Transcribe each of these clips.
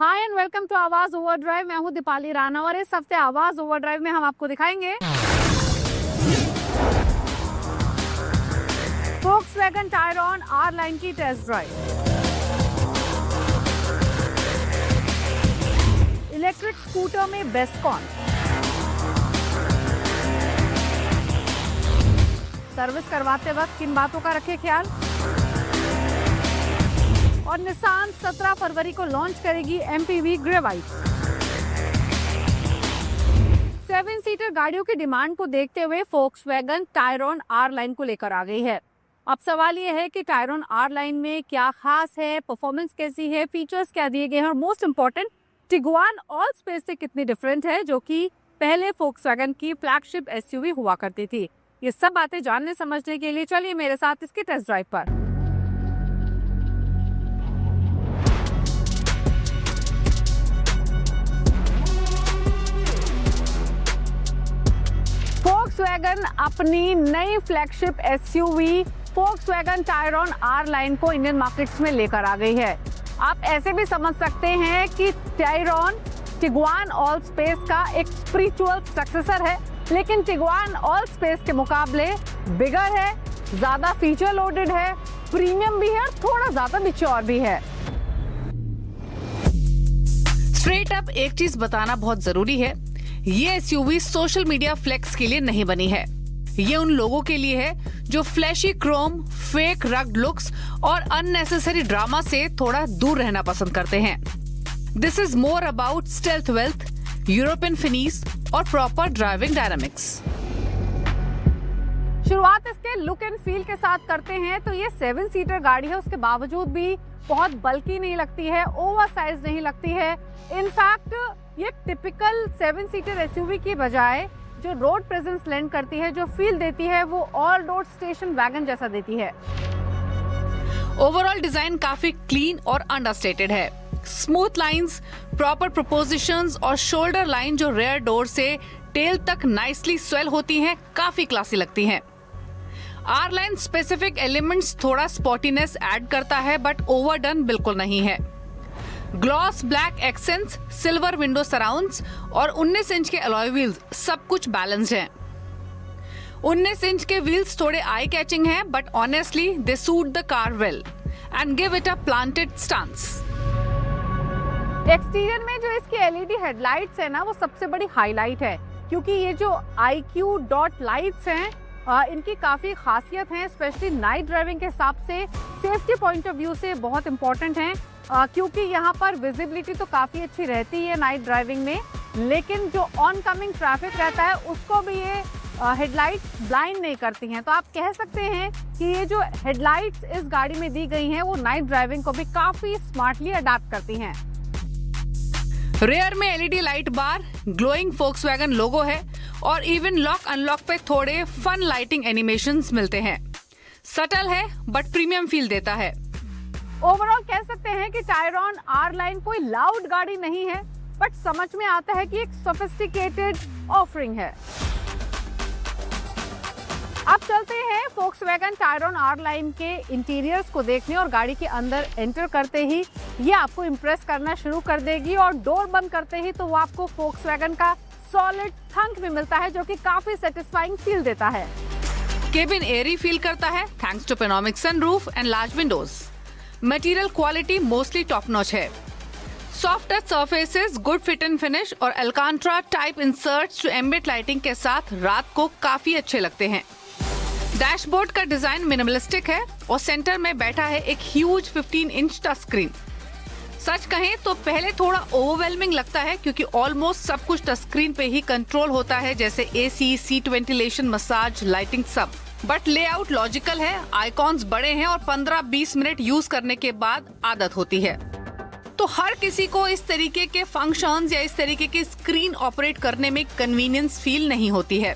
Hi and welcome to आवाज overdrive. मैं हूं दीपाली राणा और इस हफ्ते आवाज ओवरड्राइव में हम आपको दिखाएंगे Volkswagen Tayron R लाइन की टेस्ट ड्राइव, इलेक्ट्रिक स्कूटर में बेस्ट कौन, सर्विस करवाते वक्त किन बातों का रखें ख्याल, और निसान 17 फरवरी को लॉन्च करेगी MPV ग्रेवाइट। 7 सीटर गाड़ियों की डिमांड को देखते हुए Volkswagen Tayron R लाइन को लेकर आ गई है। अब सवाल ये है कि Tayron R लाइन में क्या खास है, परफॉर्मेंस कैसी है, फीचर्स क्या दिए गए हैं और most important Tiguan all space से कितनी डिफरेंट है, जो कि पहले Volkswagen की फ्लैगशिप SUV हुआ करती थी। ये सब बातें जानने समझने के लिए चलिए मेरे साथ इसकी टेस्ट ड्राइव पर। Volkswagen अपनी नई flagship SUV Volkswagen Tayron R line को इंडियन मार्केट्स में लेकर आ गई है। आप ऐसे भी समझ सकते हैं कि Tayron टिगुआन ऑल स्पेस का एक स्पिरिचुअल सक्सेसर है, लेकिन टिगुआन ऑल स्पेस के मुकाबले बिगर है, ज्यादा फीचर लोडेड है, प्रीमियम भी है और थोड़ा ज्यादा मैच्योर भी है। स्ट्रेट अप एक चीज बताना बहुत जरूरी है, ये SUV सोशल मीडिया फ्लेक्स के लिए नहीं बनी है। ये उन लोगों के लिए है जो flashy chrome, fake rugged looks और अननेसेसरी ड्रामा से थोड़ा दूर रहना पसंद करते हैं। This is more about stealth wealth, European finish और प्रॉपर ड्राइविंग डायनामिक्स। शुरुआत इसके लुक एंड फील के साथ करते हैं तो ये 7 सीटर गाड़ी है, उसके बावजूद भी बहुत बल्की नहीं लगती है, ओवर साइज नहीं लगती है। इनफैक्ट ये टिपिकल 7 सीटर SUV की बजाय जो रोड प्रेजेंस लेंड करती है, जो फील देती है, वो ऑल रोड स्टेशन वैगन जैसा देती है। ओवरऑल डिजाइन काफी क्लीन और अंडरस्टेटेड है। स्मूथ लाइंस, प्रॉपर प्रोपोजिशंस और शोल्डर लाइन जो रेयर डोर से टेल तक नाइसली स्वेल होती हैं, काफी क्लासी लगती हैं। आर लाइन स्पेसिफिक एलिमेंट्स थोड़ा स्पॉटीनेस ऐड करता है, बट ओवरडन बिल्कुल नहीं है। Gloss black accents, silver window surrounds और 19 इंच के अलॉय व्हील्स, सब कुछ बैलेंस्ड हैं। 19 इंच के व्हील्स थोड़े आई कैचिंग हैं, but honestly they suit the car well and give it a planted stance. Exterior में जो इसकी LED हेडलाइट्स है ना, वो सबसे बड़ी हाईलाइट है, क्योंकि ये जो IQ डॉट लाइट्स हैं इनकी काफी खासियत है, स्पेशली नाइट ड्राइविंग के हिसाब से, सेफ्टी पॉइंट ऑफ व्यू से बहुत इंपॉर्टेंट है, क्योंकि यहाँ पर विजिबिलिटी तो काफी अच्छी रहती है नाइट ड्राइविंग में, लेकिन जो ऑन कमिंग ट्रैफिक रहता है उसको भी ये हेडलाइट्स ब्लाइंड नहीं करती हैं। तो आप कह सकते हैं कि ये जो हेडलाइट्स इस गाड़ी में दी गई हैं वो नाइट ड्राइविंग को भी काफी स्मार्टली अडैप्ट करती हैं। रेयर में LED लाइट बार, ग्लोइंग Volkswagen लोगो है और इवन लॉक अनलॉक पे थोड़े फन लाइटिंग एनिमेशंस मिलते हैं। सटल है बट प्रीमियम फील देता है। ओवरऑल कह सकते हैं कि Tayron R लाइन कोई लाउड गाड़ी नहीं है, बट समझ में आता है कि एक सोफिस्टिकेटेड ऑफरिंग है। अब चलते हैं Volkswagen Tayron R लाइन के इंटीरियर्स को देखने और गाड़ी के अंदर एंटर करते ही ये आपको इम्प्रेस करना शुरू कर देगी और डोर बंद करते ही तो वो आपको Volkswagen का सॉलिड थंक भी मिलता है, जो कि काफी सेटिस्फाइंग फील देता है। केबिन एयरी फील करता है thanks to panoramic sunroof and large windows. Material quality mostly top notch है। Soft touch surfaces, good fit and finish और अलकांट्रा टाइप इंसर्ट्स जो एम्बिएंट लाइटिंग के साथ रात को काफी अच्छे लगते हैं। डैशबोर्ड का डिजाइन मिनिमलिस्टिक है और सेंटर में बैठा है एक ह्यूज 15 इंच टच स्क्रीन। सच कहें तो पहले थोड़ा ओवरवेलमिंग लगता है, क्योंकि ऑलमोस्ट सब कुछ टच स्क्रीन पे ही कंट्रोल होता है, जैसे AC, seat ventilation, massage, lighting सब। बट लेआउट लॉजिकल है, आइकॉन्स बड़े हैं और 15-20 मिनट यूज करने के बाद आदत होती है। तो हर किसी को इस तरीके के फंक्शंस या इस तरीके की स्क्रीन ऑपरेट करने में कन्वीनियंस फील नहीं होती है।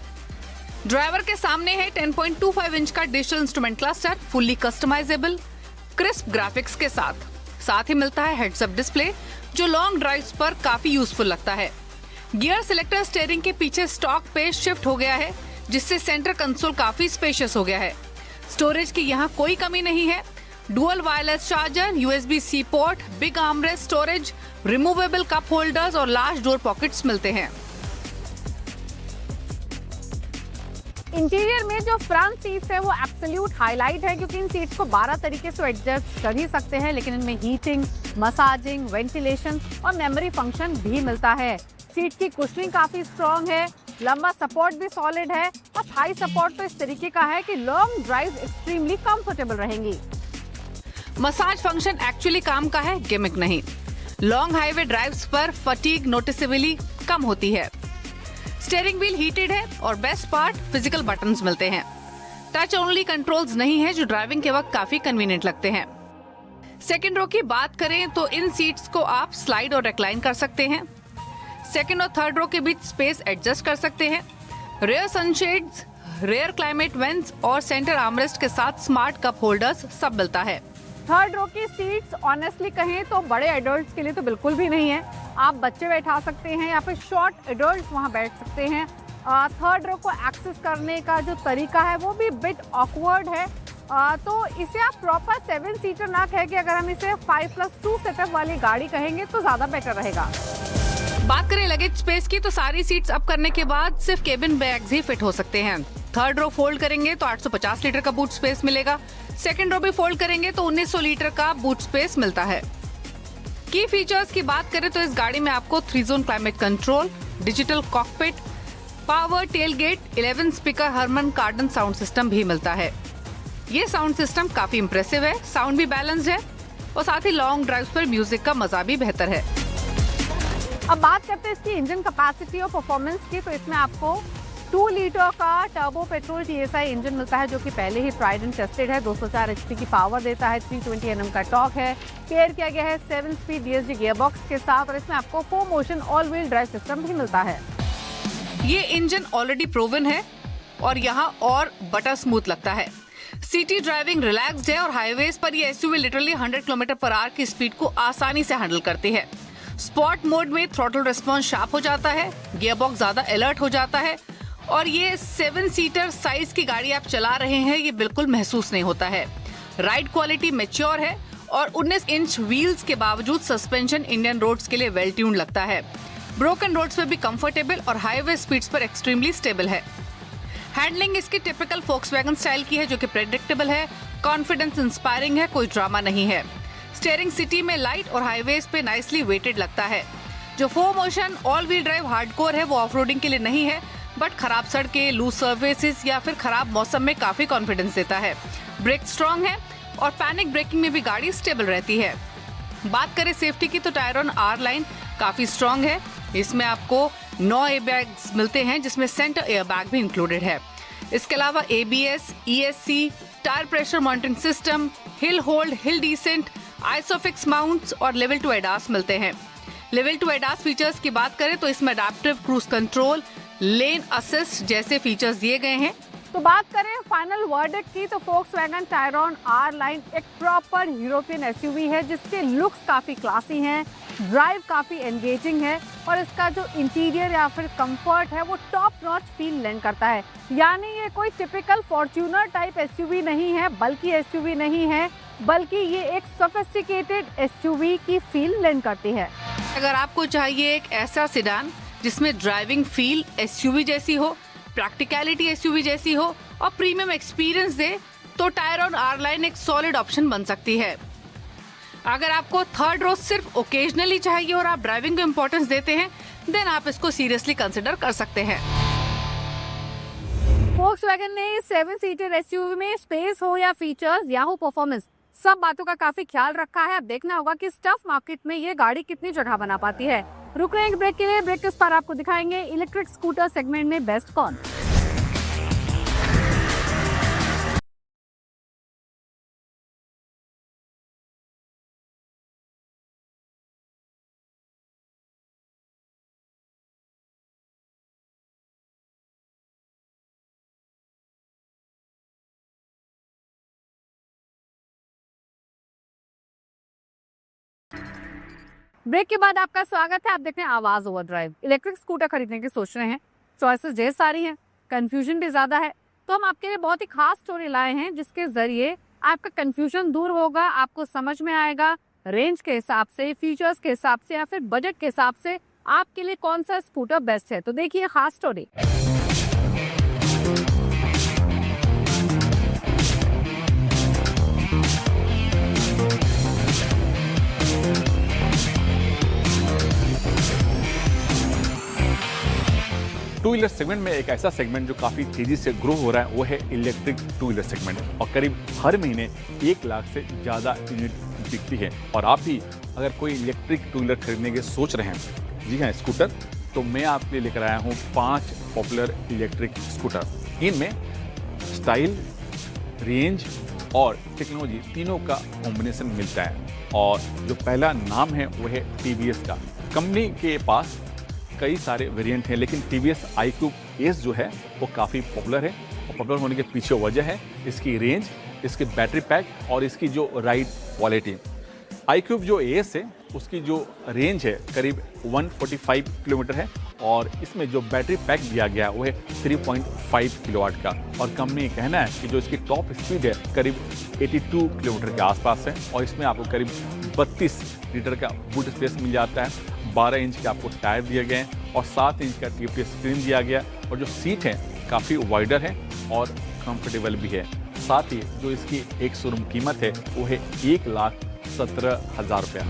ड्राइवर के सामने है 10.25 इंच का digital instrument cluster, fully customisable, crisp graphics के साथ ही मिलता है हेड्स अप डिस्प्ले, जो लॉन्ग ड्राइव्स पर काफी यूजफुल लगता है। गियर सिलेक्टर स्टीयरिंग के पीछे स्टॉक पे शिफ्ट हो गया है, जिससे सेंटर कंसोल काफी स्पेशियस हो गया है। स्टोरेज की यहाँ कोई कमी नहीं है। Dual wireless charger, USB-C port, big armrest storage, removable cup holders और लार्ज डोर पॉकेट्स मिलते हैं। इंटीरियर में जो फ्रंट सीट्स है वो एब्सोल्यूट हाईलाइट है, क्योंकि इन सीट्स को 12 तरीके से एडजस्ट कर ही सकते हैं, लेकिन इनमें हीटिंग, मसाजिंग, वेंटिलेशन और मेमोरी फंक्शन भी मिलता है। सीट की कुशनिंग काफी स्ट्रॉन्ग है, लंबा सपोर्ट भी सॉलिड है और थाई सपोर्ट तो इस तरीके का है कि लॉन्ग ड्राइव एक्सट्रीमली कंफर्टेबल रहेंगी। मसाज फंक्शन एक्चुअली काम का है, गिमिक नहीं। लॉन्ग हाईवे ड्राइव्स पर फटीग नोटिसेबली कम होती है। स्टीयरिंग व्हील हीटेड है और बेस्ट पार्ट फिजिकल बटन्स मिलते हैं। टच ओनली कंट्रोल्स नहीं है, जो ड्राइविंग के वक्त काफी कन्वीनियंट लगते हैं। सेकंड रो की बात करें तो इन सीट्स को आप स्लाइड और रिक्लाइन कर सकते हैं। सेकंड और थर्ड रो के बीच स्पेस एडजस्ट कर सकते हैं। Rear sunshades, rear climate vents और सेंटर आर्मरेस्ट के साथ स्मार्ट कप होल्डर्स सब मिलता है। थर्ड रो की सीट्स ऑनेस्टली कहें तो बड़े एडल्ट्स के लिए तो बिल्कुल भी नहीं है। आप बच्चे बैठा सकते हैं या फिर शॉर्ट एडल्ट्स वहां बैठ सकते हैं। थर्ड रो को एक्सेस करने का जो तरीका है वो भी बिट ऑकवर्ड है। तो इसे आप प्रॉपर 7 सीटर ना कह के अगर हम इसे 5+2 सेटअप वाली गाड़ी कहेंगे तो ज्यादा बेटर रहेगा। बात करें लगेज स्पेस की तो सारी सीट्स अप करने के बाद सिर्फ केबिन बैग्स ही फिट हो सकते हैं। थर्ड रो फोल्ड करेंगे तो 850 लीटर का बूट स्पेस मिलेगा। सेकंड रो भी फोल्ड करेंगे तो 1900 लीटर का बूट स्पेस मिलता है। की फीचर्स की बात करें तो इस गाड़ी में आपको 3 zone climate control, digital cockpit, power tailgate, 11 speaker Harman Kardon sound system भी मिलता है। ये साउंड सिस्टम काफी इंप्रेसिव है, साउंड भी बैलेंस्ड है और साथ ही लॉन्ग ड्राइव्स पर म्यूजिक का मजा भी बेहतर है। अब बात करते हैं इसकी इंजन कैपेसिटी और परफॉर्मेंस की, तो इसमें आपको 2 लीटर का टर्बो पेट्रोल TSI इंजन मिलता है, जो कि पहले ही ट्राइड एंड टेस्टेड है। 204 HP की पावर देता है, 320 Nm का टॉर्क है। पेयर किया गया है 7 स्पीड DSG गियरबॉक्स के साथ और इसमें आपको 4 motion all wheel drive system भी मिलता है। ये इंजन ऑलरेडी प्रूवन है और यहाँ और बटर स्मूथ लगता है। सिटी ड्राइविंग रिलैक्स्ड है और हाईवेज पर ये SUV लिटरली 100 km/h की स्पीड को आसानी से हैंडल करती है। स्पॉट मोड में थ्रॉटल रिस्पॉन्स शार्प हो जाता है, गियरबॉक्स ज्यादा अलर्ट हो जाता है और ये 7 सीटर साइज की गाड़ी आप चला रहे हैं ये बिल्कुल महसूस नहीं होता है। राइड क्वालिटी मैच्योर है और 19 इंच व्हील्स के बावजूद सस्पेंशन इंडियन रोड्स के लिए वेल ट्यून्ड लगता है। ब्रोकन रोड्स पे भी कंफर्टेबल और हाईवे स्पीड्स पर एक्सट्रीमली स्टेबल है। हैंडलिंग इसकी टिपिकल फोक्सवैगन स्टाइल की है, जो कि प्रेडिक्टेबल है, कॉन्फिडेंस इंस्पायरिंग है, कोई ड्रामा नहीं है। स्टीयरिंग सिटी में लाइट और हाईवेज पे नाइसली वेटेड लगता है। जो 4 motion all wheel drive hardcore है वो ऑफ रोडिंग के लिए नहीं है, बट खराब सड़कें, लूज सर्फेसिस या फिर खराब मौसम में काफी कॉन्फिडेंस देता है। ब्रेक स्ट्रॉन्ग है और पैनिक ब्रेकिंग में भी गाड़ी स्टेबल रहती है। बात करें सेफ्टी की तो टायरॉन R लाइन काफी स्ट्रॉन्ग है। इसमें आपको 9 एयरबैग्स मिलते हैं, जिसमें सेंटर एयरबैग भी इंक्लूडेड है। इसके अलावा ABS, ESC, tyre pressure monitoring system, hill hold, hill descent, isofix mounts और लेवल 2 ADAS मिलते हैं। लेवल 2 ADAS फीचर्स की बात करें तो इसमें अडैप्टिव क्रूज कंट्रोल, लेन असिस्ट जैसे फीचर्स दिए गए हैं। तो बात करें फाइनल वर्डिक्ट की तो फोक्सवैगन टायरॉन R लाइन एक प्रॉपर यूरोपियन SUV है, जिसके लुक्स काफी क्लासी हैं, ड्राइव काफी एंगेजिंग है और इसका जो इंटीरियर या फिर कंफर्ट है वो टॉप नॉच फील लेंड करता है। यानी ये कोई टिपिकल फॉर्च्यूनर टाइप SUV नहीं है, बल्कि SUV नहीं है, बल्कि ये एक सोफिस्टिकेटेड SUV की फील लेंड करती है। अगर आपको चाहिए एक ऐसा सिडान जिसमें ड्राइविंग फील SUV जैसी हो, प्रैक्टिकलिटी SUV जैसी हो और प्रीमियम एक्सपीरियंस दे, तो टायरॉन R लाइन एक सॉलिड ऑप्शन बन सकती है। अगर आपको थर्ड रो सिर्फ ओकेजनली चाहिए और आप ड्राइविंग को इम्पोर्टेंस देते हैं, देन आप इसको सीरियसली कंसिडर कर सकते हैं। फोक्सवैगन ने 7 सीटर SUV में स्पेस हो या फीचर्स या हो परफॉर्मेंस, सब बातों का काफी ख्याल रखा है। अब देखना होगा कि टफ मार्केट में ये गाड़ी कितनी जगह बना पाती है। रुक रहे हैं एक ब्रेक के लिए, ब्रेक के उस पर आपको दिखाएंगे इलेक्ट्रिक स्कूटर सेगमेंट में बेस्ट कौन। ब्रेक के बाद आपका स्वागत है। आप देख रहे हैं आवाज ओवरड्राइव। इलेक्ट्रिक स्कूटर खरीदने की सोच रहे हैं, चॉइसेस ढेर सारी हैं, कंफ्यूजन भी ज्यादा है, तो हम आपके लिए बहुत ही खास स्टोरी लाए हैं जिसके जरिए आपका कंफ्यूजन दूर होगा, आपको समझ में आएगा रेंज के हिसाब से, फीचर्स के हिसाब से या फिर बजट के हिसाब से आपके लिए कौन सा स्कूटर बेस्ट है। तो देखिए खास स्टोरी। टू व्हीलर सेगमेंट में एक ऐसा सेगमेंट जो काफ़ी तेज़ी से ग्रो हो रहा है वो है इलेक्ट्रिक टू व्हीलर सेगमेंट, और करीब हर महीने 1 लाख से ज़्यादा यूनिट बिकती है। और आप भी अगर कोई इलेक्ट्रिक टू व्हीलर खरीदने के सोच रहे हैं, जी हाँ स्कूटर, तो मैं आपके लिए लेकर आया हूँ 5 पॉपुलर इलेक्ट्रिक स्कूटर। इनमें स्टाइल, रेंज और टेक्नोलॉजी तीनों का कॉम्बिनेशन मिलता है। और जो पहला नाम है वो है TVS का। कंपनी के पास कई सारे वेरिएंट हैं, लेकिन TVS iQube Ace जो है वो काफ़ी पॉपुलर है। और पॉपुलर होने के पीछे वजह है इसकी रेंज, इसकी बैटरी पैक और इसकी जो राइड क्वालिटी। iQube जो Ace है उसकी जो रेंज है करीब 145 किलोमीटर है, और इसमें जो बैटरी पैक दिया गया वो है 3.5 किलोवाट का। और कंपनी का कहना है कि जो इसकी टॉप स्पीड है करीब 82 किलोमीटर के आसपास है, और इसमें आपको करीब 32 लीटर का बूट स्पेस मिल जाता है। 12 इंच के आपको टायर दिए गए हैं और 7 इंच का TFT स्क्रीन दिया गया, और जो सीट है काफ़ी वाइडर है और कंफर्टेबल भी है। साथ ही जो इसकी एक शोरूम कीमत है वो है 1,17,000 रुपया।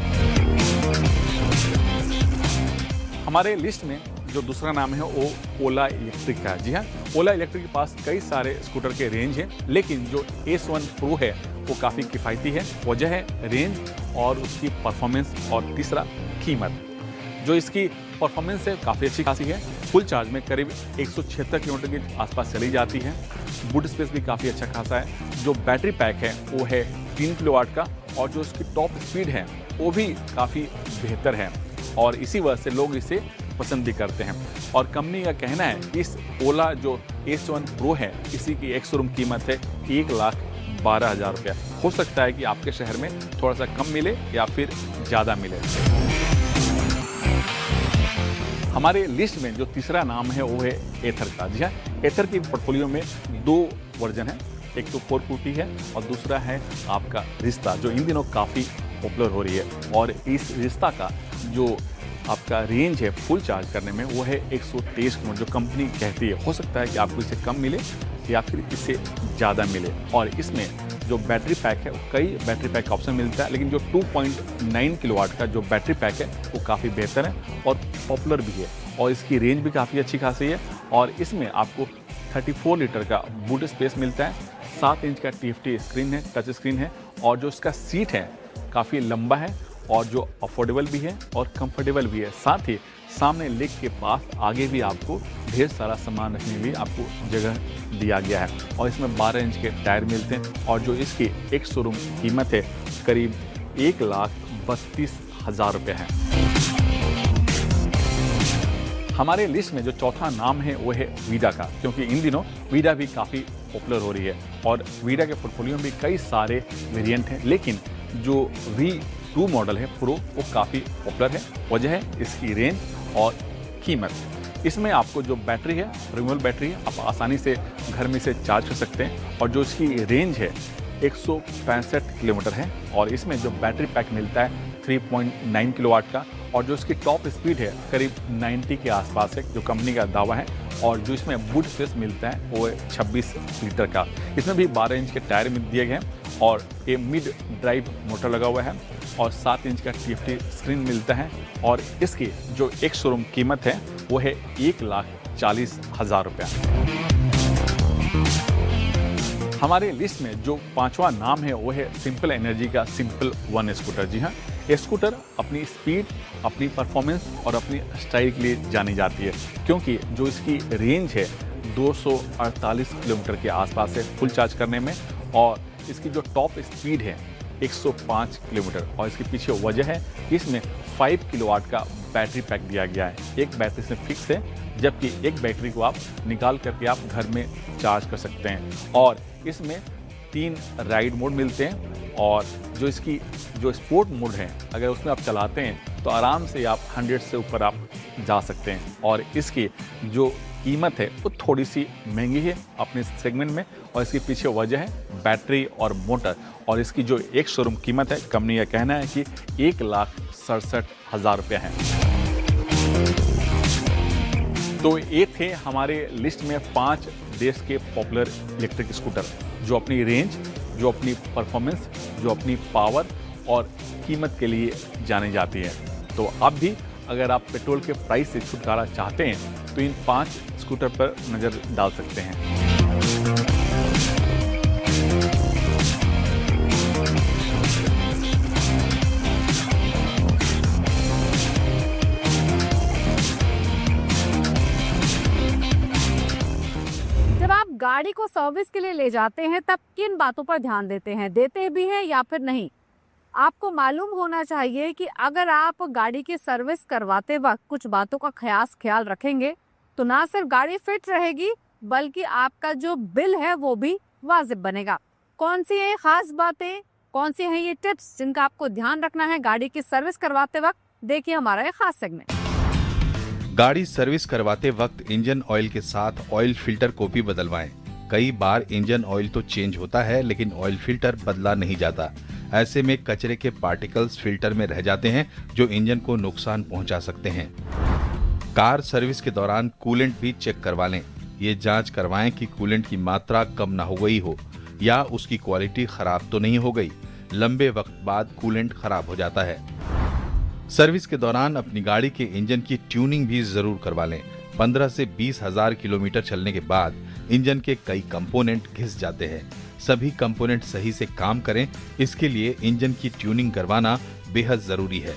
हमारे लिस्ट में जो दूसरा नाम है वो ओला इलेक्ट्रिक का है। जी हाँ, ओला इलेक्ट्रिक के पास कई सारे स्कूटर के रेंज हैं, लेकिन जो Ace1 Pro है वो काफ़ी किफ़ायती है। वजह है रेंज और उसकी परफॉर्मेंस, और तीसरा कीमत। जो इसकी परफॉर्मेंस है काफ़ी अच्छी खासी है। फुल चार्ज में करीब 176 किलोमीटर के आसपास चली जाती है। बूट स्पेस भी काफ़ी अच्छा खासा है। जो बैटरी पैक है वो है 3 किलोवाट का, और जो उसकी टॉप स्पीड है वो भी काफ़ी बेहतर है, और इसी वजह से लोग इसे पसंद भी करते हैं। और कंपनी का कहना है कि इस ओला जो Ace1 Pro है इसी की एक शोरूम कीमत है 1,12,000 रुपया। हो सकता है कि आपके शहर में थोड़ा सा कम मिले या फिर ज़्यादा मिले। हमारे लिस्ट में जो तीसरा नाम है वो है एथर का। जी हाँ, एथर की पोर्टफोलियो में 2 वर्जन है, एक तो 450 है और दूसरा है आपका रिश्ता, जो इन दिनों काफ़ी पॉपुलर हो रही है। और इस रिश्ता का जो आपका रेंज है फुल चार्ज करने में वो है 123 किलोमीटर, जो कंपनी कहती है। हो सकता है कि आपको इससे कम मिले या फिर इससे ज़्यादा मिले। और इसमें जो बैटरी पैक है, कई बैटरी पैक का ऑप्शन मिलता है, लेकिन जो 2.9 किलोवाट का जो बैटरी पैक है वो काफ़ी बेहतर है और पॉपुलर भी है, और इसकी रेंज भी काफ़ी अच्छी खासी है। और इसमें आपको 34 लीटर का बूट स्पेस मिलता है, 7 इंच का TFT स्क्रीन है, टच स्क्रीन है, और जो इसका सीट है काफ़ी लंबा है, और जो अफोर्डेबल भी है और कंफर्टेबल भी है। साथ ही सामने लेग के पास आगे भी आपको ढेर सारा सामान रखने के लिए आपको जगह दिया गया है, और इसमें 12 इंच के टायर मिलते हैं। और जो इसकी एक शोरूम कीमत है करीब 1,32,000 रुपये है। हमारे लिस्ट में जो चौथा नाम है वो है वीडा का, क्योंकि इन दिनों वीडा भी काफ़ी पॉपुलर हो रही है, और वीडा के पोर्टफोलियो में भी कई सारे वेरिएंट हैं, लेकिन जो V2 मॉडल है प्रो वो काफ़ी पॉपुलर है। वजह है इसकी रेंज और कीमत। इसमें आपको जो बैटरी है रिमूवेबल बैटरी है, आप आसानी से घर में इसे चार्ज कर सकते हैं, और जो इसकी रेंज है 165 किलोमीटर है, और इसमें जो बैटरी पैक मिलता है 3.9 किलोवाट का, और जो इसकी टॉप स्पीड है करीब 90 के आसपास है, जो कंपनी का दावा है। और जो इसमें बूट स्पेस मिलता है वो है 26 लीटर का। इसमें भी 12 इंच के टायर दिए गए हैं, और ये मिड ड्राइव मोटर लगा हुआ है, और 7 इंच का TFT स्क्रीन मिलता है। और इसकी जो एक शोरूम कीमत है वो है 1,40,000 रुपया। हमारे लिस्ट में जो 5वां नाम है वो है सिंपल एनर्जी का सिंपल 1 स्कूटर। जी हाँ, ये स्कूटर अपनी स्पीड, अपनी परफॉर्मेंस और अपनी स्टाइल के लिए जानी जाती है, क्योंकि जो इसकी रेंज है 248 किलोमीटर के आसपास है फुल चार्ज करने में, और इसकी जो टॉप स्पीड है 105 किलोमीटर। और इसके पीछे वजह है कि इसमें 5 किलोवाट का बैटरी पैक दिया गया है। एक बैटरी से फिक्स है, जबकि एक बैटरी को आप निकाल करके आप घर में चार्ज कर सकते हैं। और इसमें 3 राइड मोड मिलते हैं, और जो इसकी जो स्पोर्ट मोड है अगर उसमें आप चलाते हैं तो आराम से आप 100 से ऊपर आप जा सकते हैं। और इसकी जो कीमत है वो थोड़ी सी महंगी है अपने सेगमेंट में, और इसके पीछे वजह है बैटरी और मोटर। और इसकी जो एक शोरूम कीमत है, कंपनी का कहना है कि 1,67,000 रुपये है। तो ये थे हमारे लिस्ट में 5 देश के पॉपुलर इलेक्ट्रिक स्कूटर जो अपनी रेंज, जो अपनी परफॉर्मेंस, जो अपनी पावर और कीमत के लिए जाने जाती है। तो आप भी अगर आप पेट्रोल के प्राइस से छुटकारा चाहते हैं तो इन 5 स्कूटर पर नज़र डाल सकते हैं। जब आप गाड़ी को सर्विस के लिए ले जाते हैं तब किन बातों पर ध्यान देते हैं, देते भी हैं या फिर नहीं? आपको मालूम होना चाहिए कि अगर आप गाड़ी की सर्विस करवाते वक्त कुछ बातों का खास ख्याल रखेंगे तो ना सिर्फ गाड़ी फिट रहेगी बल्कि आपका जो बिल है वो भी वाजिब बनेगा। कौन सी है ये खास बातें, कौन सी हैं ये टिप्स जिनका आपको ध्यान रखना है गाड़ी की सर्विस करवाते वक्त, देखिए हमारा ये खास सेगमेंट। गाड़ी सर्विस करवाते वक्त इंजन ऑयल के साथ ऑयल फिल्टर को भी बदलवाएं। कई बार इंजन ऑयल तो चेंज होता है लेकिन ऑयल फिल्टर बदला नहीं जाता। ऐसे में कचरे के पार्टिकल्स फिल्टर में रह जाते हैं जो इंजन को नुकसान पहुंचा सकते हैं। कार सर्विस के दौरान कूलेंट भी चेक करवा लें। ये जांच करवाएं कि कूलेंट की मात्रा कम ना हो गई हो या उसकी क्वालिटी खराब तो नहीं हो गई। लंबे वक्त बाद कूलेंट खराब हो जाता है। सर्विस के दौरान अपनी गाड़ी के इंजन की ट्यूनिंग भी जरूर करवा लें। 15 से 20 हजार किलोमीटर चलने के बाद इंजन के कई कंपोनेंट घिस जाते हैं। सभी कंपोनेंट सही से काम करें, इसके लिए इंजन की ट्यूनिंग करवाना बेहद जरूरी है।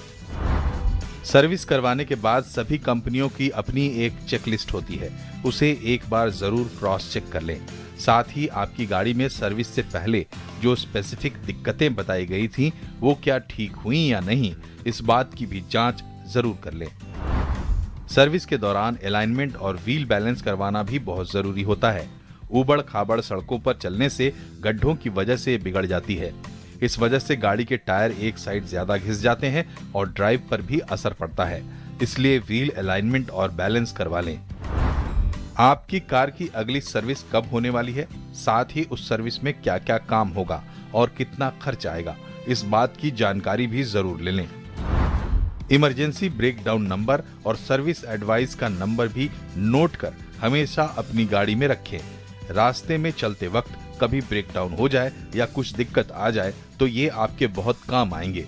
सर्विस करवाने के बाद सभी कंपनियों की अपनी एक चेकलिस्ट होती है, उसे एक बार जरूर क्रॉस चेक कर लें। साथ ही आपकी गाड़ी में सर्विस से पहले जो स्पेसिफिक दिक्कतें बताई गई थी वो क्या ठीक हुई या नहीं, इस बात की भी जांच जरूर कर लें। सर्विस के दौरान अलाइनमेंट और व्हील बैलेंस करवाना भी बहुत जरूरी होता है। ऊबड़ खाबड़ सड़कों पर चलने से गड्ढों की वजह से बिगड़ जाती है। इस वजह से गाड़ी के टायर एक साइड ज्यादा घिस जाते हैं और ड्राइव पर भी असर पड़ता है। इसलिए व्हील अलाइनमेंट और बैलेंस करवा लें। आपकी कार की अगली सर्विस कब होने वाली है, साथ ही उस सर्विस में क्या क्या काम होगा और कितना खर्च आएगा, इस बात की जानकारी भी जरूर ले लें। इमरजेंसी ब्रेकडाउन नंबर और सर्विस एडवाइस का नंबर भी नोट कर हमेशा अपनी गाड़ी में रखें। रास्ते में चलते वक्त कभी ब्रेकडाउन हो जाए या कुछ दिक्कत आ जाए तो ये आपके बहुत काम आएंगे।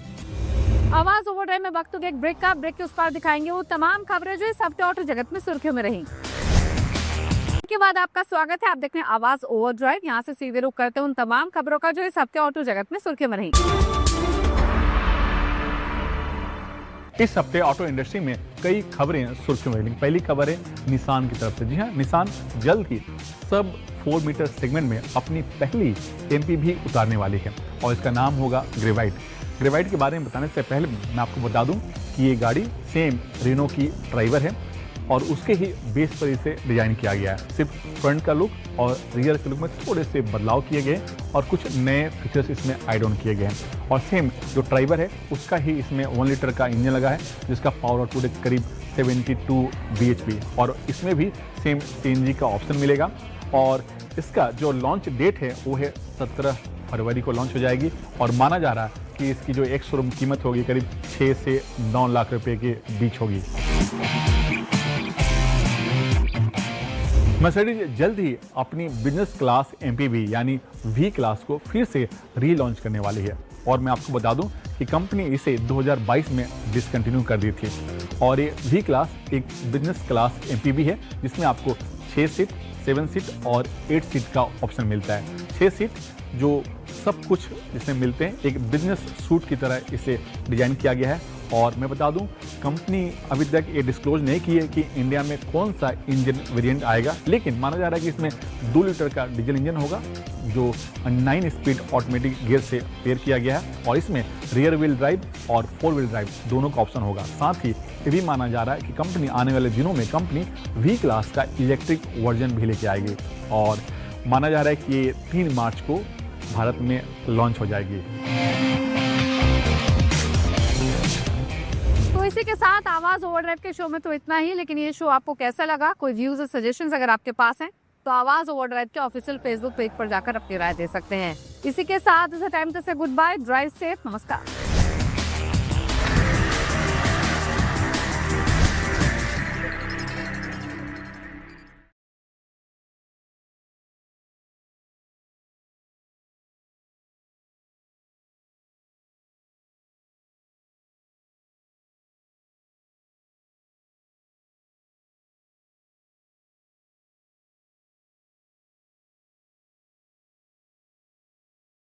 आवाज ओवरड्राइव में वक्त हो गया एक ब्रेक का। ब्रेक के उस पार दिखाएंगे वो तमाम खबरें जो इस हफ्ते ऑटो जगत में सुर्खियों में रही। के बाद आपका स्वागत है, आप देख रहे हैं आवाज ओवरड्राइव। यहाँ से सीधे रुख करते हैं उन तमाम खबरों का जो इस हफ्ते ऑटो जगत में सुर्खियों में रही। इस हफ्ते ऑटो इंडस्ट्री में कई खबरें सुर्खियों में रही। पहली खबर है निसान की तरफ से। जी हाँ, निसान जल्द ही सब 4 मीटर सेगमेंट में अपनी पहली एमपीवी उतारने वाली है और इसका नाम होगा ग्रेवाइट। ग्रेवाइट के बारे में बताने से पहले मैं आपको बता दूं कि ये गाड़ी सेम रेनो की ड्राइवर है और उसके ही बेस पर इसे डिजाइन किया गया है। सिर्फ फ्रंट का लुक और रियर के लुक में थोड़े से बदलाव किए गए और कुछ नए फीचर्स इसमें ऐड ऑन किए गए हैं। और सेम जो ड्राइवर है उसका ही इसमें 1 लीटर का इंजन लगा है जिसका पावर आउटपुट है करीब 72 bhp और इसमें भी सेम CNG का ऑप्शन मिलेगा। और इसका जो लॉन्च डेट है वो है 17 फरवरी को लॉन्च हो जाएगी और माना जा रहा है कि इसकी जो एक शोरूम कीमत होगी करीब 6 से 9 लाख रुपए के बीच होगी। मर्सिडीज जल्द ही अपनी बिजनेस क्लास एमपीवी यानी वी क्लास को फिर से रीलॉन्च करने वाली है और मैं आपको बता दूं कि कंपनी इसे 2022 में डिसकंटिन्यू कर दी थी। और ये वी क्लास एक बिजनेस क्लास एमपीवी है जिसमें आपको 6 सीट, 7 सीट और 8 सीट का ऑप्शन मिलता है। 6 सीट जो सब कुछ इसमें मिलते हैं, एक बिजनेस सूट की तरह इसे डिजाइन किया गया है। और मैं बता दूं कंपनी अभी तक ये डिस्क्लोज नहीं की है कि इंडिया में कौन सा इंजन वेरिएंट आएगा, लेकिन माना जा रहा है कि इसमें 2 लीटर का डीजल इंजन होगा जो 9 स्पीड ऑटोमेटिक गियर से पेयर किया गया है और इसमें रियर व्हील ड्राइव और 4 व्हील ड्राइव दोनों का ऑप्शन होगा। साथ ही ये भी माना जा रहा है कि कंपनी आने वाले दिनों में कंपनी वी क्लास का इलेक्ट्रिक वर्जन भी लेके आएगी और माना जा रहा है कि ये 3 मार्च को भारत में लॉन्च हो जाएगी। तो इसी के साथ आवाज ओवरड्राइव के शो में तो इतना ही, लेकिन ये शो आपको कैसा लगा, कोई व्यूज और सजेशंस अगर आपके पास हैं तो आवाज ओवरड्राइव के ऑफिशियल फेसबुक पेज पर जाकर अपनी राय दे सकते हैं। इसी के साथ टाइम टू से गुड बाय, ड्राइव सेफ, नमस्कार।